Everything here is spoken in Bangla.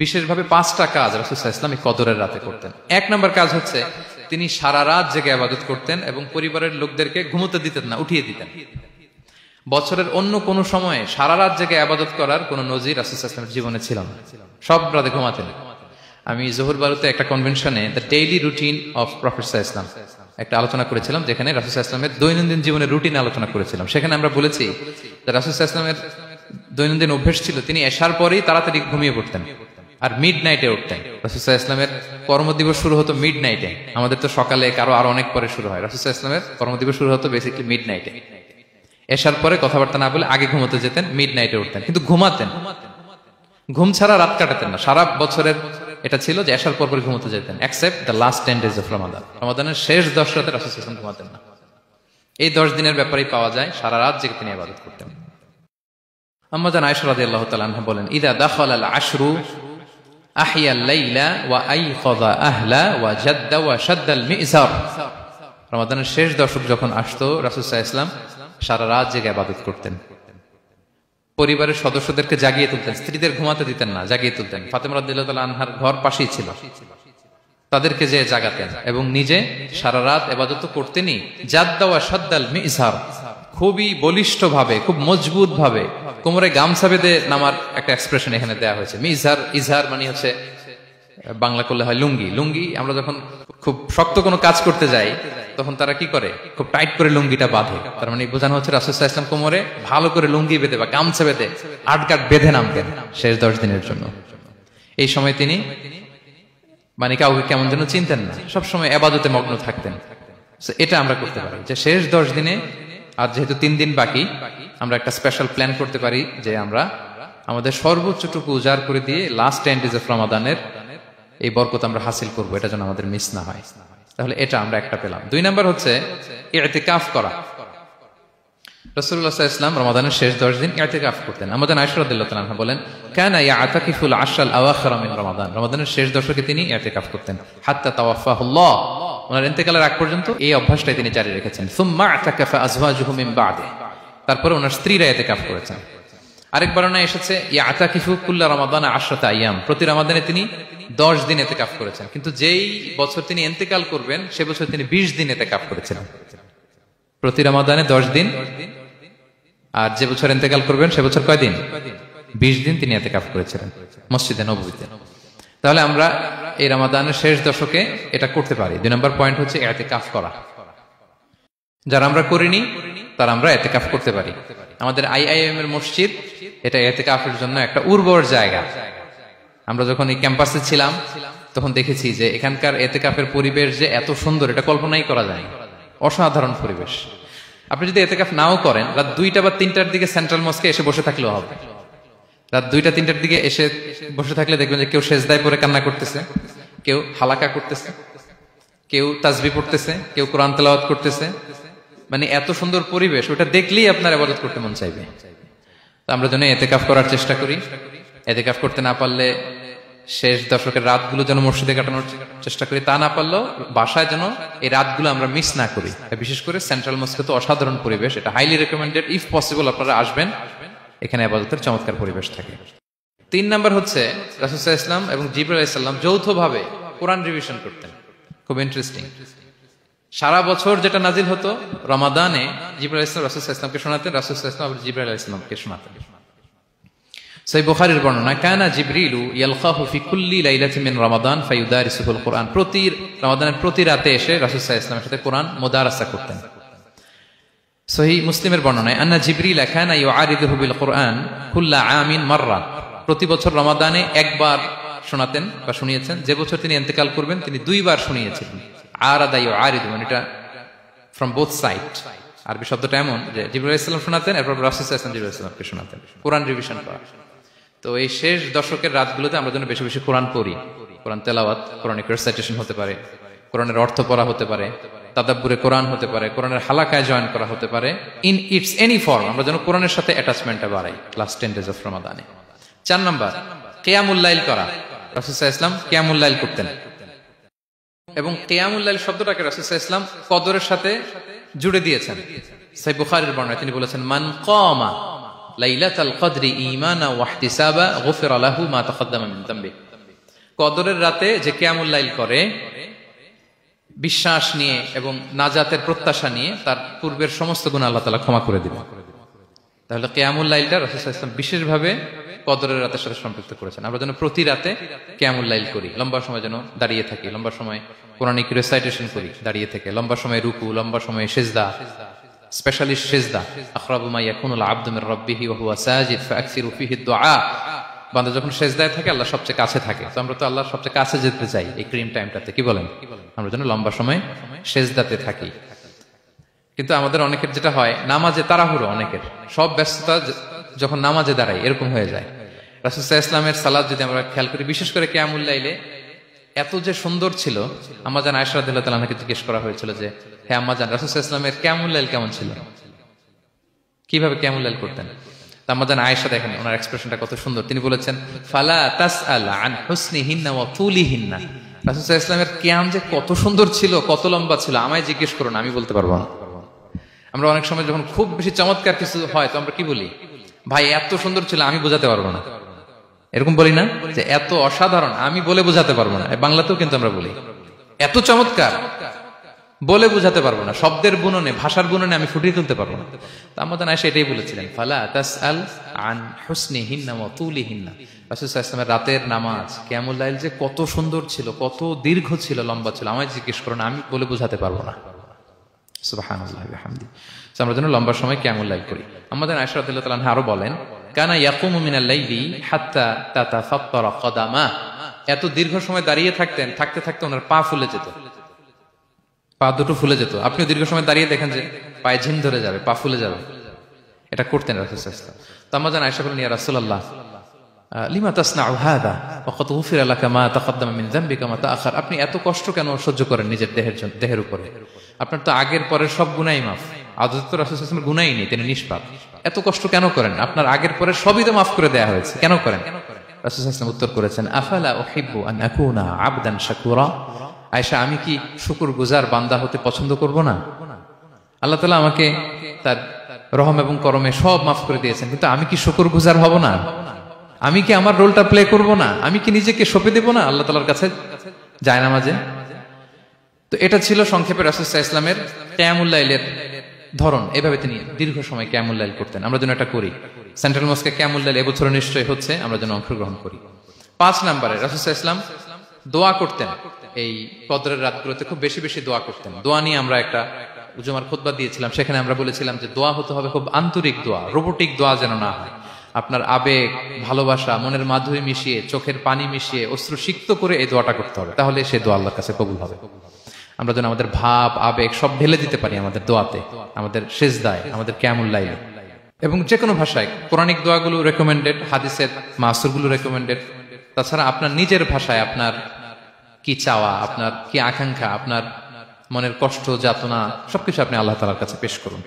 বিশেষভাবে 5টা কাজ রাসূল সাল্লাল্লাহু আলাইহি ওয়াসাল্লাম এই কদরের রাতে করতেন। 1 নম্বর কাজ হচ্ছে তিনি সারা রাত জেগে ইবাদত করতেন এবং পরিবারের লোকদেরকে ঘুমোতে দিতেন না, উঠিয়ে দিতেন। বছরের অন্য কোন সময়ে সারা রাত জেগে ইবাদত করার কোন নজির রাসূল সাল্লাল্লাহু আলাইহি ওয়াসাল্লামের জীবনে ছিল না। সব রাতে ঘুমাতেন। আমি জোহর বারুতে একটা কনভেনশনে the daily routine of prophet সাল্লাল্লাহু আলাইহি ওয়াসাল্লাম একটা আলোচনা করেছিলাম, যেখানে রাসূল সাল্লাল্লাহু আলাইহি ওয়াসাল্লামের দৈনন্দিন জীবনের রুটিন আলোচনা করেছিলাম। সেখানে আমরা বলেছি যে রাসূল সাল্লাল্লাহু আলাইহি ওয়াসাল্লামের দৈনন্দিন অভ্যাস ছিল তিনি এশার পরেই তাড়াতাড়ি ঘুমিয়ে পড়তেন আর মিড নাইটে উঠতেন। রাসূল সাল্লাল্লাহু আলাইহি ওয়াসাল্লামের কর্মদিবস শুরু হতো মিড নাইটে। আমাদের তো সকালে কারো আরো অনেক পরে শুরু হয়, রাসূল সাল্লাল্লাহু আলাইহি ওয়াসাল্লামের কর্মদিবস শুরু হতো বেসিক্যালি মিড নাইটে। এশার পরে কথাবার্তা না বলে আগে ঘুমোতে যেতেন, মিড নাইটে উঠতেন, কিন্তু ঘুমাতেন। ঘুম ছাড়া রাত কাটাতেন না। সারা বছরের এটা ছিল যে এশার পর ঘুমোতে যেতেন, except the last 10 days of Ramadan. রমাদানের শেষ 10 রাতে রাসূল সাল্লাল্লাহু আলাইহি ওয়াসাল্লাম ঘুমাতেন না। এই 10 দিনের ব্যাপারেই পাওয়া যায় সারা রাত জেগে তিনি ইবাদত করতেন। আম্মা জান আয়েশা রাদিয়াল্লাহু তাআলা আনহা বলেন, ইদা দাখালাল আশরু আহিয়াল লাইলা ওয়া আইখাযা আহলা ওয়া জাদ্দা ওয়া শাদ্দাল মিজার। রমাদানের শেষ দশক যখন আসতো রাসূল সাল্লাল্লাহু আলাইহি ওয়াসাল্লাম সারা রাত জেগে ইবাদত করতেন। পরিবারের সদস্যদেরকে জাগিয়ে তুলতেন, স্ত্রীদের ঘুমাতে দিতেন না, জাগিয়ে তুলতেন। ফাতেমা রাদিয়াল্লাহু তাআলা আনহার ঘর পাশেই ছিল, তাদেরকে যে জাগাতেন এবং নিজে সারা রাত ইবাদত করতেনই। জাদ্দা ওয়া শাদ্দাল মিজার, খুবই বলিষ্ঠ ভাবে, খুব মজবুত ভাবে কোমরে গামছা বেঁধে নামার একটা এক্সপ্রেশন এখানে দেওয়া হয়েছে। মিজার, ইজহার মানে হচ্ছে বাংলা করলে হয় লুঙ্গি। লুঙ্গি আমরা যখন খুব শক্ত কোনো কাজ করতে যাই তখন তারা কি করে, খুব টাইট করে লুঙ্গিটা বাঁধে। তার মানে বোঝানো হচ্ছে রাসূল সাল্লাল্লাহু আলাইহি ওয়াসাল্লাম কোমরে ভালো করে লুঙ্গি বেঁধে বা গামছা বেঁধে আটকাট বেঁধে নামতেন শেষ 10 দিনের জন্য। এই সময় তিনি মানে কাউকে কেমন যেন চিনতেন না, সবসময় ইবাদতে মগ্ন থাকতেন। এটা আমরা করতে পারি যে শেষ 10 দিনে, আর যেহেতু 3 দিন বাকি, আমরা একটা স্পেশাল প্ল্যান করতে পারি যে আমরা আমাদের সর্বোচ্চটুকু উজাড় করে দিয়ে লাস্ট 10 days অফ রমাদানের এই বরকত আমরা হাসিল করবো, এটা যেন আমাদের মিস না হয়। তাহলে এটা আমরা একটা পেলাম। 2 নাম্বার হচ্ছে ইতিকাফ করা। রাসূলুল্লাহ সাল্লাল্লাহু আলাইহি ওয়াসাল্লাম রমাদানের শেষ 10 দিন ইতিকাফ করতেন। আমাদের আয়েশা রাদিয়াল্লাহু তাআলা আনহা বলেন, কানা ইয়াতাকিফুল আশরাল আওয়াখির মিন রমাদান। রমাদানের শেষ দশকে তিনি ইতিকাফ করতেন হাত্তা তাওয়াফাহুল্লাহ, ওনার ইন্তেকালের আগ পর্যন্ত এই অভ্যাসটাই তিনি জারি রেখেছেন। সুম্মা আতাকাফা আজওয়াজুহু মিন বাদে, তারপরে ওনার স্ত্রীরা ইতিকাফ করেছেন। আরেক বর্ণনায় এসেছে ইয়াতাকিফু কুল্লা রমাদানা 10 আইয়াম, প্রতি রমাদানে তিনি 10 দিন ইতিকাফ করেছেন। কিন্তু যেই বছর তিনি ইন্তেকাল করবেন সে বছর তিনি 20 দিন ইতিকাফ করেছিলেন। প্রতি রমাদানে 10 দিন, আর যে বছর ইন্তেকাল করবেন সে বছর কয় দিন? 20 দিন তিনি ইতিকাফ করেছিলেন মসজিদে নববীতে। তাহলে আমরা এই রমাদানের শেষ দশকে এটা করতে পারি। 2 নম্বর পয়েন্ট হচ্ছে ইতিকাফ করা। যারা আমরা করিনি তারা আমরা ইতিকাফ করতে পারি। আমাদের আইআইএম এর মসজিদ এটা ইতিকাফের জন্য একটা উর্বর জায়গা। আমরা যখন এই ক্যাম্পাসে ছিলাম তখন দেখেছি যে এখানকার ইতিকাফের পরিবেশ যে এত সুন্দর, এটা কল্পনাই করা যায় না। অসাধারণ পরিবেশ। আপনি যদি ইতিকাফ নাও করেন, রাত 2টা বা 3টার দিকে সেন্ট্রাল মস্কে এসে বসে থাকলেও হবে। রাত 2টা 3টার দিকে এসে বসে থাকলে দেখবেন যে কেউ সেজদায় পড়ে কান্না করতেছে, কেউ হালাকা করতেছে, কেউ তাসবিহ পড়তেছে, কেউ কোরআন তেলাওয়াত করতেছে। মানে এত সুন্দর পরিবেশ, ওটা দেখলেই আপনার ইবাদত করতে মন চাইবে। তো আমরা যেন ইতিকাফ করার চেষ্টা করি। ইতিকাফ করতে না পারলে শেষ দশকের রাতগুলো যেন মসজিদে কাটানোর চেষ্টা করি, তা না পারলেও বাসায় যেন এই রাতগুলো আমরা মিস না করি। বিশেষ করে সেন্ট্রাল মস্কে তো অসাধারণ পরিবেশ, এটা হাইলি রেকমেন্ডেড। ইফ পসিবল আপনারা আসবেন, এখানে ইবাদতের চমৎকার পরিবেশ থাকে। 3 নাম্বার হচ্ছে রাসূল সাল্লাল্লাহু আলাইহি ওয়াসাল্লাম এবং জিবরাইল আলাইহিস সালাম যৌথভাবে কোরআন রিভিশন করতেন। খুব ইন্টারেস্টিং। সারা বছর যেটা নাজিল হতো, রমাদানে জিবরাইল আলাইহিস সালাম রাসূল সাল্লাল্লাহু আলাইহি ওয়াসাল্লামকে শোনাতেন, রাসূল সাল্লাল্লাহু আলাইহি ওয়াসাল্লাম জিবরাইল আলাইহিস সালামকে শোনাতেন। সহিহ বুখারীর বর্ণনা, কানা জিবরিলু ইয়ালকাহু ফি কুল্লি লাইলাতিন মিন রমাদান ফায়ুদারিসুল কুরআন। প্রতি রমাদানের প্রতি রাতে এসে রাসূল সাল্লাল্লাহু আলাইহি ওয়াসাল্লামের সাথে কোরআন মুদারাসা করতেন। সহিহ মুসলিমের বর্ণনায়, আন্না জিবরিল কানা ইউআরিদুহু বিল কুরআন কুল্লা আমিন মাররা। প্রতি বছর রমাদানে একবার শোনাতেন বা শুনিয়েছেন। যে বছর তিনি ইন্তেকাল করবেন তিনি 2 বার শুনিয়েছিলেন। আরাদা ইউআরিদু মানে এটা ফ্রম বোথ সাইড। আরবি শব্দটা এমন যে জিবরাইল আলাইহিস সালাম শোনাতেন, এরপর রাসূল সাল্লাল্লাহু আলাইহি ওয়াসাল্লাম জিবরাইল আলাইহিস সালামকে শোনাতেন। কোরআন রিভিশন করা। তো এই শেষ দশকের রাতগুলোতে আমরা যেন বেশি বেশি কোরআন পড়ি। কোরআন তেলাওয়াত, কোরআনিক রেসাইটেশন হতে পারে, কোরআনের অর্থ পড়া হতে পারে, তাদাব্বুরে কোরআন হতে পারে, কোরআনের হালাকায় জয়েন করা হতে পারে। ইন ইটস এনি ফর্ম আমরা যেন কোরআনের সাথে অ্যাটাচমেন্টটা বাড়াই লাস্ট 10 days অফ রমাদানে। 4 নাম্বার কিয়ামুল লাইল করা। রাসূল সাল্লাল্লাহু আলাইহি ওয়াসাল্লাম কিয়ামুল লাইল করতেন এবং কিয়ামুল লাইল শব্দটাকে রাসূল সাল্লাল্লাহু আলাইহি ওয়াসাল্লাম কদরের সাথে জুড়ে দিয়েছেন। সহিহ বুখারীর বর্ণনায় তিনি বলেছেন, মান কামা লাইলাতুল কদরি ঈমানা ওয়া ইহতিসাবা গুফিরা লাহু মা তাকদ্দামা মিন যামবি। কদরের রাতে যে কিয়ামুল লাইল করে বিশ্বাস নিয়ে এবং নাজাতের প্রত্যাশা নিয়ে, তার পূর্বের সমস্ত গুনাহ আল্লাহ তাআলা ক্ষমা করে দিবেন। তাহলে কিয়ামুল লাইলটা রাসূল সাল্লাল্লাহু আলাইহি ওয়াসাল্লাম বিশেষভাবে কদরের রাতের সাথে সম্পৃক্ত করেছেন। আমরা যেন প্রতি রাতে কিয়ামুল লাইল করি, লম্বা সময় যেন দাঁড়িয়ে থাকি, লম্বা সময় কোরআনিক রিসাইটেশন করি দাঁড়িয়ে থেকে, লম্বা সময় রুকু, লম্বা সময় সিজদা, স্পেশালি সিজদা। আখরাবু মা ইয়াকুনুল আবদু মির রাব্বিহি ওয়া হুয়া সাজিদ ফাআকসিরু ফিহি দুআ। বান্দা যখন সিজদায় থাকে আল্লাহ সবচেয়ে কাছে থাকে, তো আমরা তো আল্লাহর সবচেয়ে কাছে যেতে চাই এই ক্রিম টাইমটাতে, কি বলেন? আমরা যেন লম্বা সময় সিজদাতে থাকি। কিন্তু আমাদের অনেকের যেটা হয়, নামাজে তাড়াহুড়ো, অনেকের সব ব্যস্ততা যখন নামাজে দাঁড়াই এরকম হয়ে যায়। রাসূল সাল্লাল্লাহু আলাইহি ওয়াসাল্লামের সালাত যদি আমরা খেয়াল করি, বিশেষ করে কিয়ামুল লাইলে এত যে সুন্দর ছিল। আম্মাজান আয়েশা রাদিয়াল্লাহু তাআলা আনহাকে জিজ্ঞেস করা হয়েছিল যে, হে আম্মাজান, রাসূল সাল্লাল্লাহু আলাইহি ওয়াসাল্লামের কিয়ামুল লাইল কেমন ছিল, কিভাবে কিয়ামুল লাইল করতেন? আম্মাজান আয়েশা, দেখেন ওনার এক্সপ্রেশনটা কত সুন্দর। তিনি বলেছেন, ফালা তাসআল আন হুসনিহিন্না ওয়া তুলিহিন্না। রাসূল সাল্লাল্লাহু আলাইহি ওয়াসাল্লামের কিয়াম যে কত সুন্দর ছিল, কত লম্বা ছিল, আমায় জিজ্ঞেস করুন, আমি বলতে পারবো না। আমরা অনেক সময় যখন খুব বেশি চমৎকার কিছু হয় তো আমরা কি বলি, ভাই এত সুন্দর ছিল, আমি বোঝাতে পারবো না। এরকম বলি না যে এত অসাধারণ, আমি বলে বোঝাতে পারবো না। বাংলাতেও কিন্তু আমরা বলি এত চমৎকার, বলে বোঝাতে পারবো না, শব্দের বুননে, ভাষার বুননে আমি ফুটিয়ে তুলতে পারবো না। তো আম্মাজান আয়েশা এটাই বলেছিলেন, ফালা তাসআল আন হুসনিহিন্না ওয়া তুলিহিন্না। রাসূল সাল্লাল্লাহু আলাইহি ওয়াসাল্লামের রাতের নামাজ কিয়ামুল লাইল যে কত সুন্দর ছিল, কত দীর্ঘ ছিল, লম্বা ছিল, আমায় জিজ্ঞেস করো না, আমি বলে বোঝাতে পারবো না। সুবহানাল্লাহি ওয়া বিহামদিহি। আমরা যেন লম্বা সময় কিয়ামুল লাইল করি। আম্মাজান আয়েশা রাদিয়াল্লাহু তাআলা আনহা আরো বলেন, কানা ইয়াকুমু মিনাল লাইলি হাত্তা তাতাফাত্তারা কদামা। এত দীর্ঘ সময় দাঁড়িয়ে থাকতেন, থাকতে থাকতে ওনার পা ফুলে যেত, পা দুটো ফুলে যেত। আপনিও দীর্ঘ সময় দাঁড়িয়ে দেখেন যে পায়ে ঝিম ধরে যাবে, পা ফুলে যাবে, এটা করতেন রাসূল সাল্লাল্লাহু আলাইহি ওয়াসাল্লাম। তো আম্মাজান আয়েশা বলেন, ইয়া রাসূলুল্লাহ লিমা তাসনাউ হাদা ওয়া ক্বাদ গুফিরা লাকা মা তাকদ্দামা মিন যামবিকা মা তাআখার। আপনি এত কষ্ট কেন সহ্য করেন নিজের দেহের উপরে? আপনার তো আগের পরের সব গুনাহই মাফ। আদতে তো রাসূল সাল্লাল্লাহু আলাইহি ওয়াসাল্লামের গুনাহই নেই, তিনি নিষ্পাপ। এত কষ্ট কেন করেন? আপনার আগের পরের সবই তো মাফ করে দেয়া হয়েছে, কেন করেন? রাসূল সাল্লাল্লাহু আলাইহি ওয়াসাল্লাম উত্তর করেছেন, আফালা উহিব্বু আন আকুনা আবদান শাকুরা। আয়েশা, আমি কি শুকরগুজার বান্দা হতে পছন্দ করব না? আল্লাহ তাআলা আমাকে তার রহম এবং করমে সব মাফ করে দিয়েছেন, কিন্তু আমি কি শুকরগুজার হব না? আমি কি আমার রোলটা প্লে করব না? আমি কি নিজেকে সঁপে দেব না আল্লাহ তাআলার কাছে জায়নামাজে? তো এটা ছিল সংক্ষেপে রাসূল সাল্লাল্লাহু আলাইহি ওয়াসাল্লামের কিয়ামুল লাইলের ধরন। এভাবে তিনি দীর্ঘ সময় কিয়ামুল লাইল করতেন। আমরা যেন এটা করি। সেন্ট্রাল মস্কে কিয়ামুল লাইল এবছর নিশ্চয়ই হচ্ছে, আমরা যেন অংশগ্রহণ করি। 5 নম্বরে রাসূল সাল্লাল্লাহু আলাইহি ওয়াসাল্লাম দোয়া করতেন। এই কদরের রাতগুলোতে খুব বেশি বেশি দোয়া করতেন। দোয়া নিয়ে আমরা একটা জুমার খুতবা দিয়েছিলাম, সেখানে আমরা বলেছিলাম যে দোয়া হতে হবে খুব আন্তরিক দোয়া, রোবোটিক দোয়া যেন না হয়। আপনার আবেগ, ভালোবাসা, মনের মাধুরী মিশিয়ে, চোখের পানি মিশিয়ে, অশ্রু সিক্ত করে এই দোয়াটা করতে হবে, তাহলে সে দোয়া আল্লাহর কাছে কবুল হবে। আমরা যেন আমাদের ভাব, আবেগ সব ঢেলে দিতে পারি আমাদের দোয়াতে, আমাদের সিজদায়, আমাদের কিয়ামুল লাইলে। এবং যে কোনো ভাষায় কোরআনিক দোয়াগুলো রেকমেন্ডেড, হাদিসের মাসুরগুলো রেকমেন্ডেড। তাছাড়া আপনার নিজের ভাষায় আপনার কি চাওয়া, আপনার কি আকাঙ্ক্ষা, আপনার মনের কষ্ট, যাতনা সবকিছু আপনি আল্লাহ তাআলার কাছে পেশ করুন।